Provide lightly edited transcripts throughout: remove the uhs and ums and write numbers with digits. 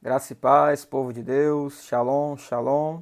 Graça e paz, povo de Deus, shalom, shalom.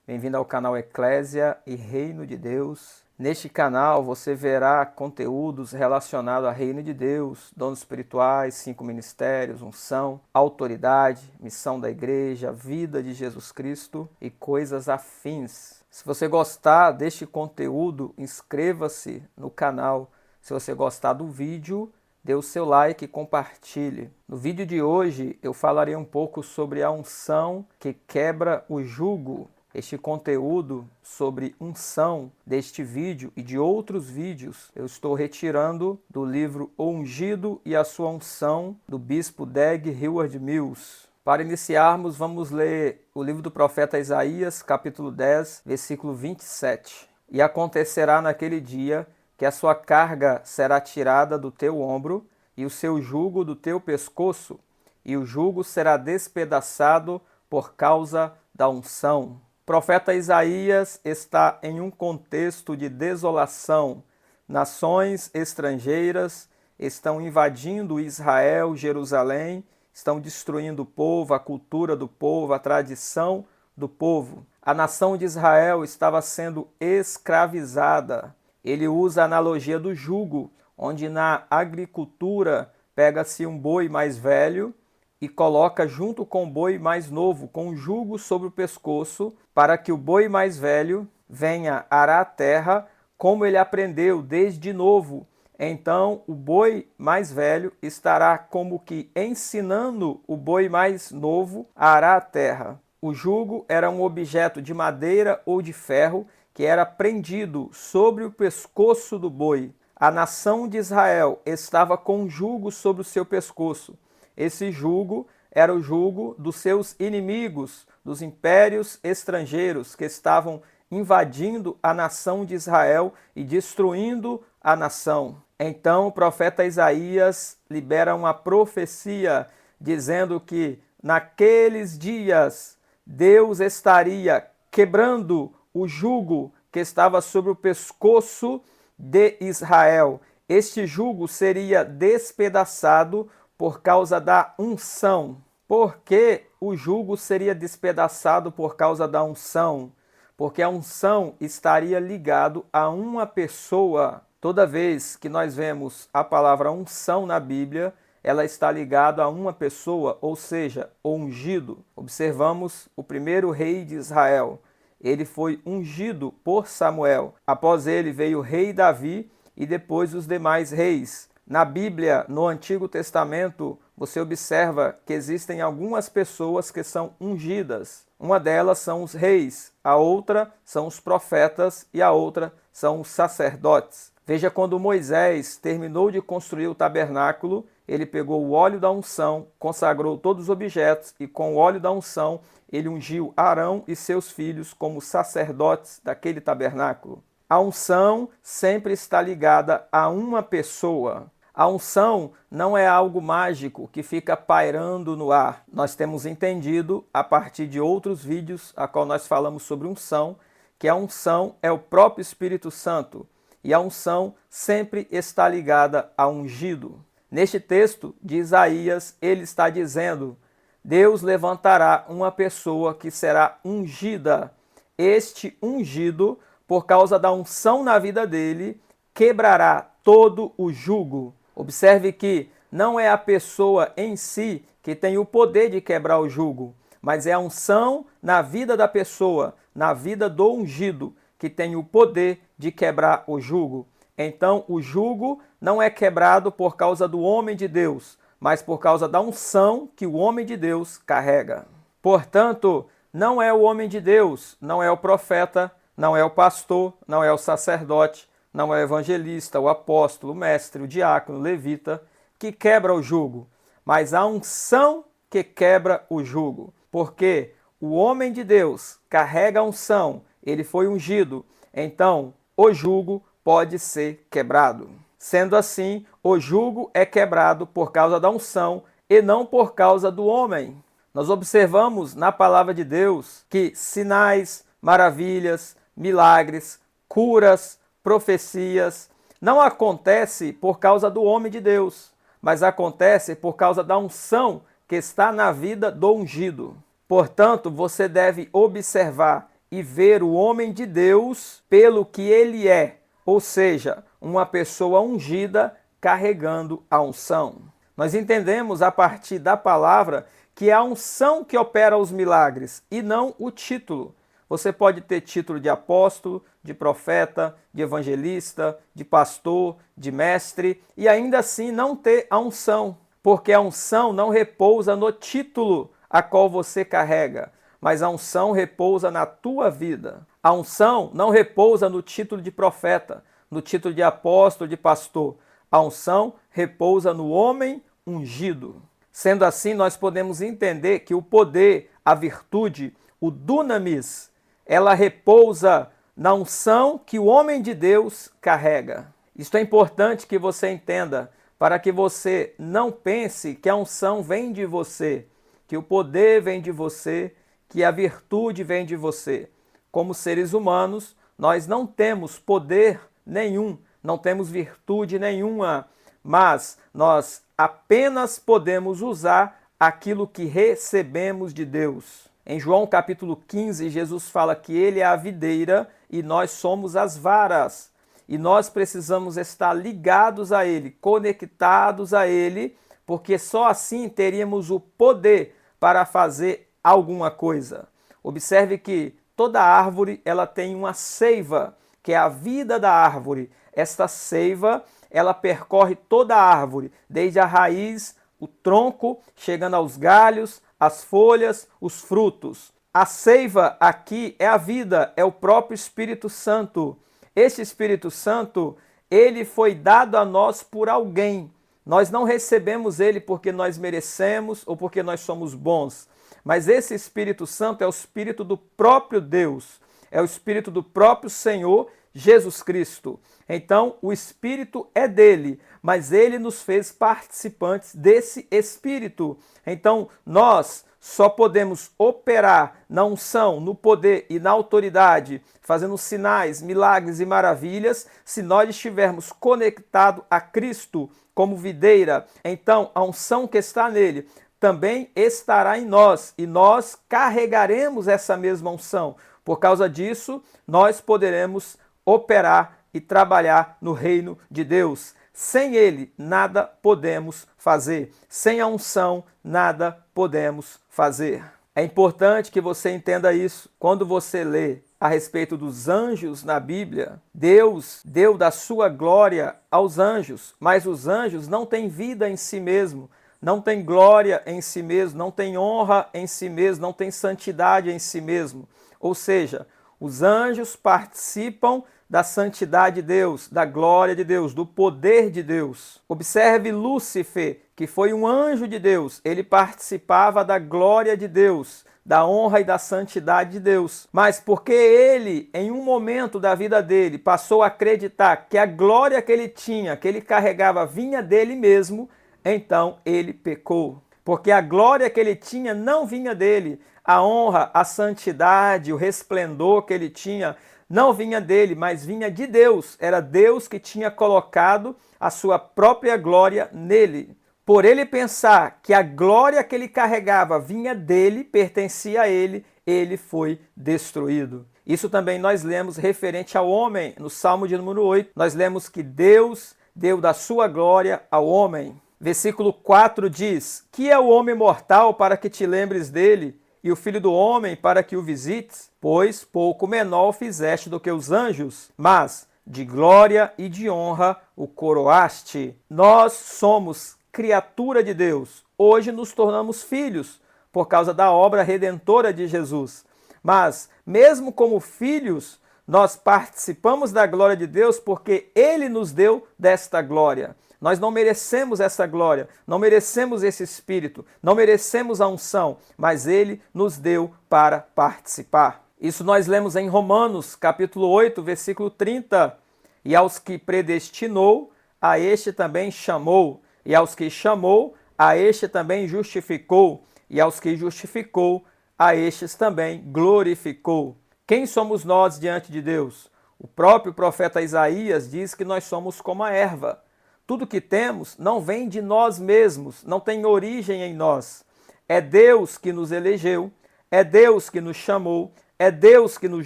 Bem-vindo ao canal Eclésia e Reino de Deus. Neste canal você verá conteúdos relacionados ao Reino de Deus, dons espirituais, 5 ministérios, unção, autoridade, missão da igreja, vida de Jesus Cristo e coisas afins. Se você gostar deste conteúdo, inscreva-se no canal. Se você gostar do vídeo, dê o seu like e compartilhe. No vídeo de hoje eu falarei um pouco sobre a unção que quebra o jugo. Este conteúdo sobre unção deste vídeo e de outros vídeos eu estou retirando do livro O Ungido e a Sua Unção, do bispo Dag Heward-Mills. Para iniciarmos, vamos ler o livro do profeta Isaías, capítulo 10, versículo 27. E acontecerá naquele dia que a sua carga será tirada do teu ombro e o seu jugo do teu pescoço, e o jugo será despedaçado por causa da unção. O profeta Isaías está em um contexto de desolação. Nações estrangeiras estão invadindo Israel, Jerusalém, estão destruindo o povo, a cultura do povo, a tradição do povo. A nação de Israel estava sendo escravizada. Ele usa a analogia do jugo, onde na agricultura pega-se um boi mais velho e coloca junto com o boi mais novo, com um jugo sobre o pescoço, para que o boi mais velho venha arar a terra como ele aprendeu desde novo. Então o boi mais velho estará como que ensinando o boi mais novo a arar a terra. O jugo era um objeto de madeira ou de ferro que era prendido sobre o pescoço do boi. A nação de Israel estava com um jugo sobre o seu pescoço. Esse jugo era o jugo dos seus inimigos, dos impérios estrangeiros que estavam invadindo a nação de Israel e destruindo a nação. Então o profeta Isaías libera uma profecia dizendo que naqueles dias Deus estaria quebrando o jugo que estava sobre o pescoço de Israel. Este jugo seria despedaçado por causa da unção. Por que o jugo seria despedaçado por causa da unção? Porque a unção estaria ligado a uma pessoa. Toda vez que nós vemos a palavra unção na Bíblia, ela está ligada a uma pessoa, ou seja, o ungido. Observamos o primeiro rei de Israel. Ele foi ungido por Samuel. Após ele veio o rei Davi e depois os demais reis. Na Bíblia, no Antigo Testamento, você observa que existem algumas pessoas que são ungidas. Uma delas são os reis, a outra são os profetas e a outra são os sacerdotes. Veja, quando Moisés terminou de construir o tabernáculo, ele pegou o óleo da unção, consagrou todos os objetos e com o óleo da unção ele ungiu Arão e seus filhos como sacerdotes daquele tabernáculo. A unção sempre está ligada a uma pessoa. A unção não é algo mágico que fica pairando no ar. Nós temos entendido, a partir de outros vídeos, a qual nós falamos sobre unção, que a unção é o próprio Espírito Santo. E a unção sempre está ligada a ungido. Neste texto de Isaías, ele está dizendo: Deus levantará uma pessoa que será ungida. Este ungido, por causa da unção na vida dele, quebrará todo o jugo. Observe que não é a pessoa em si que tem o poder de quebrar o jugo, mas é a unção na vida da pessoa, na vida do ungido, que tem o poder de quebrar o jugo. Então o jugo não é quebrado por causa do homem de Deus, mas por causa da unção que o homem de Deus carrega. Portanto, não é o homem de Deus, não é o profeta, não é o pastor, não é o sacerdote, não é o evangelista, o apóstolo, o mestre, o diácono, o levita, que quebra o jugo, mas a unção que quebra o jugo. Porque o homem de Deus carrega a unção, ele foi ungido, então o jugo pode ser quebrado. Sendo assim, o jugo é quebrado por causa da unção e não por causa do homem. Nós observamos na palavra de Deus que sinais, maravilhas, milagres, curas, profecias não acontecem por causa do homem de Deus, mas acontece por causa da unção que está na vida do ungido. Portanto, você deve observar e ver o homem de Deus pelo que ele é, ou seja, uma pessoa ungida carregando a unção. Nós entendemos a partir da palavra que é a unção que opera os milagres e não o título. Você pode ter título de apóstolo, de profeta, de evangelista, de pastor, de mestre e ainda assim não ter a unção, porque a unção não repousa no título a qual você carrega, mas a unção repousa na tua vida. A unção não repousa no título de profeta, no título de apóstolo, de pastor. A unção repousa no homem ungido. Sendo assim, nós podemos entender que o poder, a virtude, o dunamis, ela repousa na unção que o homem de Deus carrega. Isto é importante que você entenda, para que você não pense que a unção vem de você, que o poder vem de você, que a virtude vem de você. Como seres humanos, nós não temos poder nenhum, não temos virtude nenhuma, mas nós apenas podemos usar aquilo que recebemos de Deus. Em João capítulo 15, Jesus fala que ele é a videira e nós somos as varas. E nós precisamos estar ligados a ele, conectados a ele, porque só assim teríamos o poder para fazer alguma coisa. Observe que toda árvore ela tem uma seiva, que é a vida da árvore. Esta seiva, ela percorre toda a árvore, desde a raiz, o tronco, chegando aos galhos, as folhas, os frutos. A seiva aqui é a vida, é o próprio Espírito Santo. Este Espírito Santo, ele foi dado a nós por alguém. Nós não recebemos ele porque nós merecemos ou porque nós somos bons. Mas esse Espírito Santo é o Espírito do próprio Deus. É o Espírito do próprio Senhor Jesus Cristo. Então, o Espírito é dele, mas ele nos fez participantes desse Espírito. Então, nós só podemos operar na unção, no poder e na autoridade, fazendo sinais, milagres e maravilhas, se nós estivermos conectados a Cristo como videira. Então, a unção que está nele também estará em nós e nós carregaremos essa mesma unção. Por causa disso, nós poderemos operar e trabalhar no reino de Deus. Sem ele, nada podemos fazer. Sem a unção, nada podemos fazer. É importante que você entenda isso. Quando você lê a respeito dos anjos na Bíblia, Deus deu da sua glória aos anjos, mas os anjos não têm vida em si mesmo, não têm glória em si mesmo, não têm honra em si mesmo, não têm santidade em si mesmo. Ou seja, os anjos participam da santidade de Deus, da glória de Deus, do poder de Deus. Observe Lúcifer, que foi um anjo de Deus. Ele participava da glória de Deus, da honra e da santidade de Deus. Mas porque ele, em um momento da vida dele, passou a acreditar que a glória que ele tinha, que ele carregava, vinha dele mesmo, então ele pecou. Porque a glória que ele tinha não vinha dele. A honra, a santidade, o resplendor que ele tinha não vinha dele, mas vinha de Deus. Era Deus que tinha colocado a sua própria glória nele. Por ele pensar que a glória que ele carregava vinha dele, pertencia a ele, ele foi destruído. Isso também nós lemos referente ao homem. No Salmo de número 8, nós lemos que Deus deu da sua glória ao homem. Versículo 4 diz: que é o homem mortal para que te lembres dele, e o filho do homem para que o visites? Pois pouco menor fizeste do que os anjos, mas de glória e de honra o coroaste. Nós somos criatura de Deus. Hoje nos tornamos filhos por causa da obra redentora de Jesus. Mas, mesmo como filhos, nós participamos da glória de Deus porque ele nos deu desta glória. Nós não merecemos essa glória, não merecemos esse Espírito, não merecemos a unção, mas ele nos deu para participar. Isso nós lemos em Romanos, capítulo 8, versículo 30. E aos que predestinou, a este também chamou. E aos que chamou, a este também justificou. E aos que justificou, a estes também glorificou. Quem somos nós diante de Deus? O próprio profeta Isaías diz que nós somos como a erva. Tudo que temos não vem de nós mesmos, não tem origem em nós. É Deus que nos elegeu, é Deus que nos chamou, é Deus que nos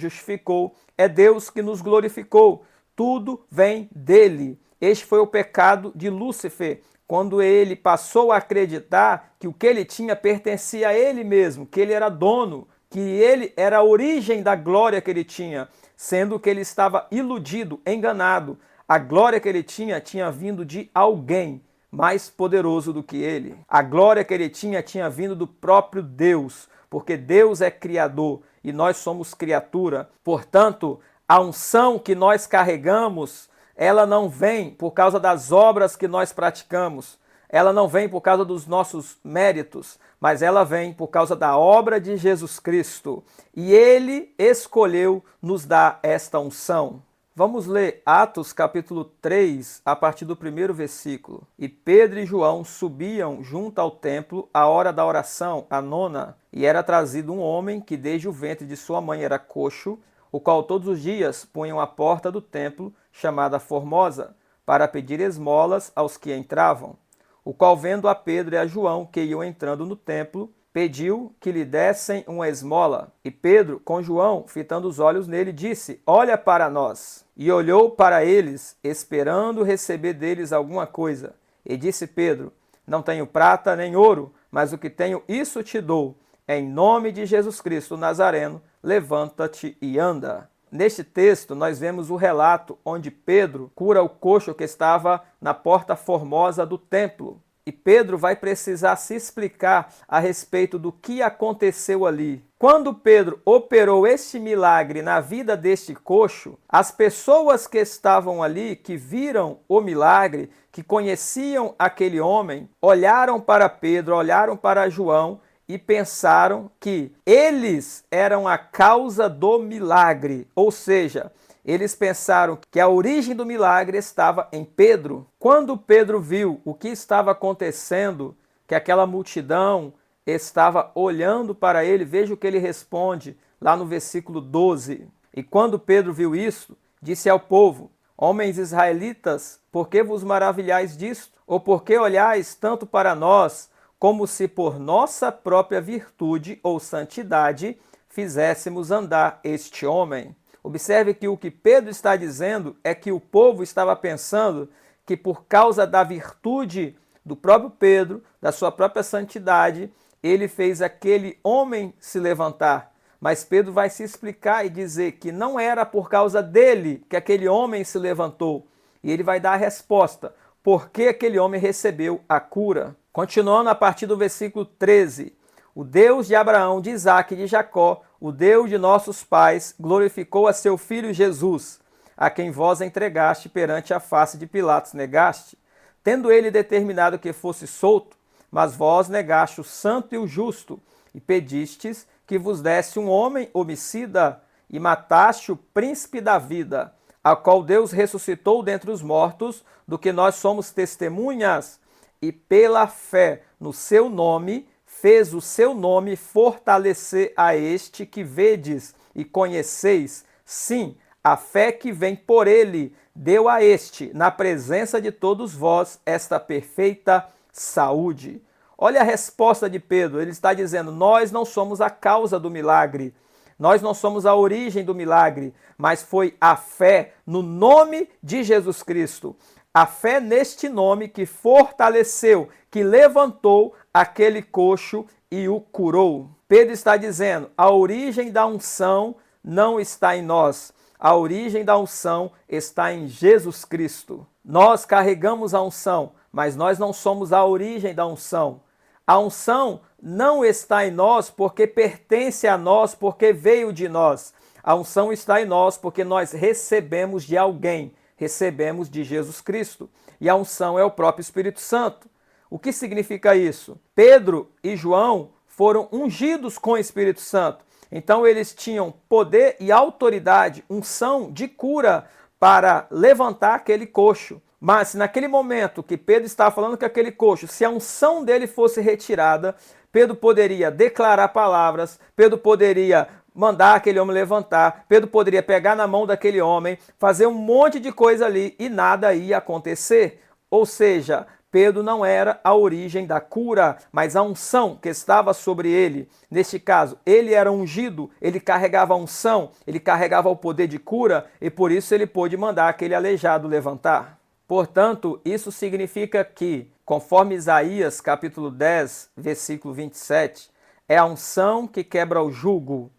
justificou, é Deus que nos glorificou. Tudo vem dele. Este foi o pecado de Lúcifer, quando ele passou a acreditar que o que ele tinha pertencia a ele mesmo, que ele era dono, que ele era a origem da glória que ele tinha, sendo que ele estava iludido, enganado. A glória que ele tinha vindo de alguém mais poderoso do que ele. A glória que ele tinha vindo do próprio Deus, porque Deus é criador e nós somos criatura. Portanto, a unção que nós carregamos, ela não vem por causa das obras que nós praticamos, ela não vem por causa dos nossos méritos, mas ela vem por causa da obra de Jesus Cristo. E ele escolheu nos dar esta unção. Vamos ler Atos capítulo 3, a partir do primeiro versículo. E Pedro e João subiam junto ao templo à hora da oração, a nona, e era trazido um homem que desde o ventre de sua mãe era coxo, o qual todos os dias punham à porta do templo, chamada Formosa, para pedir esmolas aos que entravam. O qual, vendo a Pedro e a João que iam entrando no templo, pediu que lhe dessem uma esmola. E Pedro, com João, fitando os olhos nele, disse: Olha para nós. E olhou para eles, esperando receber deles alguma coisa. E disse Pedro: Não tenho prata nem ouro, mas o que tenho, isso te dou. Em nome de Jesus Cristo Nazareno, levanta-te e anda. Neste texto, nós vemos o relato onde Pedro cura o coxo que estava na porta formosa do templo. E Pedro vai precisar se explicar a respeito do que aconteceu ali. Quando Pedro operou este milagre na vida deste coxo, as pessoas que estavam ali, que viram o milagre, que conheciam aquele homem, olharam para Pedro, olharam para João e pensaram que eles eram a causa do milagre, ou seja, eles pensaram que a origem do milagre estava em Pedro. Quando Pedro viu o que estava acontecendo, que aquela multidão estava olhando para ele, veja o que ele responde lá no versículo 12. E quando Pedro viu isso, disse ao povo: Homens israelitas, por que vos maravilhais disto? Ou por que olhais tanto para nós, como se por nossa própria virtude ou santidade fizéssemos andar este homem? Observe que o que Pedro está dizendo é que o povo estava pensando que por causa da virtude do próprio Pedro, da sua própria santidade, ele fez aquele homem se levantar. Mas Pedro vai se explicar e dizer que não era por causa dele que aquele homem se levantou. E ele vai dar a resposta, por que aquele homem recebeu a cura. Continuando a partir do versículo 13. O Deus de Abraão, de Isaque e de Jacó, o Deus de nossos pais, glorificou a seu filho Jesus, a quem vós entregaste perante a face de Pilatos negaste, tendo ele determinado que fosse solto, mas vós negaste o santo e o justo, e pedistes que vos desse um homem homicida, e mataste o príncipe da vida, a qual Deus ressuscitou dentre os mortos, do que nós somos testemunhas, e pela fé no seu nome, fez o seu nome fortalecer a este que vedes e conheceis. Sim, a fé que vem por ele deu a este, na presença de todos vós, esta perfeita saúde. Olha a resposta de Pedro, ele está dizendo: nós não somos a causa do milagre, nós não somos a origem do milagre, mas foi a fé no nome de Jesus Cristo. A fé neste nome que fortaleceu, que levantou aquele coxo e o curou. Pedro está dizendo: a origem da unção não está em nós. A origem da unção está em Jesus Cristo. Nós carregamos a unção, mas nós não somos a origem da unção. A unção não está em nós porque pertence a nós, porque veio de nós. A unção está em nós porque nós recebemos de alguém. Recebemos de Jesus Cristo. E a unção é o próprio Espírito Santo. O que significa isso? Pedro e João foram ungidos com o Espírito Santo. Então eles tinham poder e autoridade, unção de cura para levantar aquele coxo. Mas naquele momento que Pedro estava falando com aquele coxo, se a unção dele fosse retirada, Pedro poderia declarar palavras, Pedro poderia mandar aquele homem levantar, Pedro poderia pegar na mão daquele homem, fazer um monte de coisa ali e nada ia acontecer. Ou seja, Pedro não era a origem da cura, mas a unção que estava sobre ele. Neste caso, ele era ungido, ele carregava a unção, ele carregava o poder de cura e por isso ele pôde mandar aquele aleijado levantar. Portanto, isso significa que, conforme Isaías capítulo 10, versículo 27, é a unção que quebra o jugo.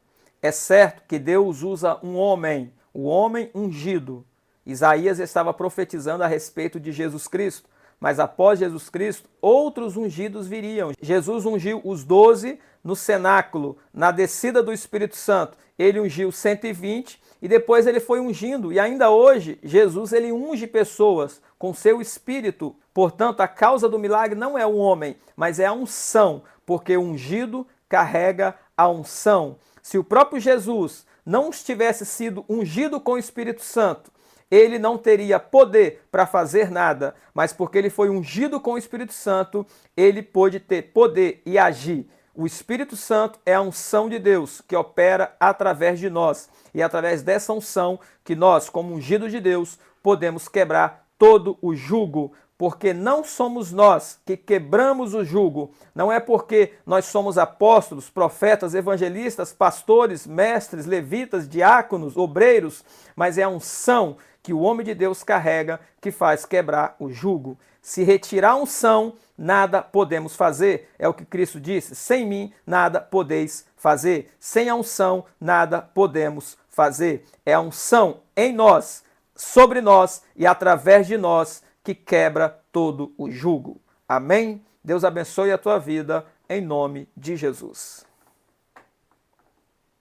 É certo que Deus usa um homem, o homem ungido. Isaías estava profetizando a respeito de Jesus Cristo. Mas após Jesus Cristo, outros ungidos viriam. Jesus ungiu os 12 no cenáculo, na descida do Espírito Santo. Ele ungiu 120 e depois ele foi ungindo. E ainda hoje, Jesus ele unge pessoas com seu Espírito. Portanto, a causa do milagre não é o homem, mas é a unção, porque o ungido carrega a unção. Se o próprio Jesus não tivesse sido ungido com o Espírito Santo, ele não teria poder para fazer nada, mas porque ele foi ungido com o Espírito Santo, ele pôde ter poder e agir. O Espírito Santo é a unção de Deus que opera através de nós. E é através dessa unção que nós, como ungidos de Deus, podemos quebrar todo o jugo. Porque não somos nós que quebramos o jugo. Não é porque nós somos apóstolos, profetas, evangelistas, pastores, mestres, levitas, diáconos, obreiros, mas é a unção que o homem de Deus carrega que faz quebrar o jugo. Se retirar a unção, nada podemos fazer. É o que Cristo disse: sem mim nada podeis fazer. Sem a unção nada podemos fazer. É a unção em nós, sobre nós e através de nós que quebra todo o jugo. Amém? Deus abençoe a tua vida em nome de Jesus.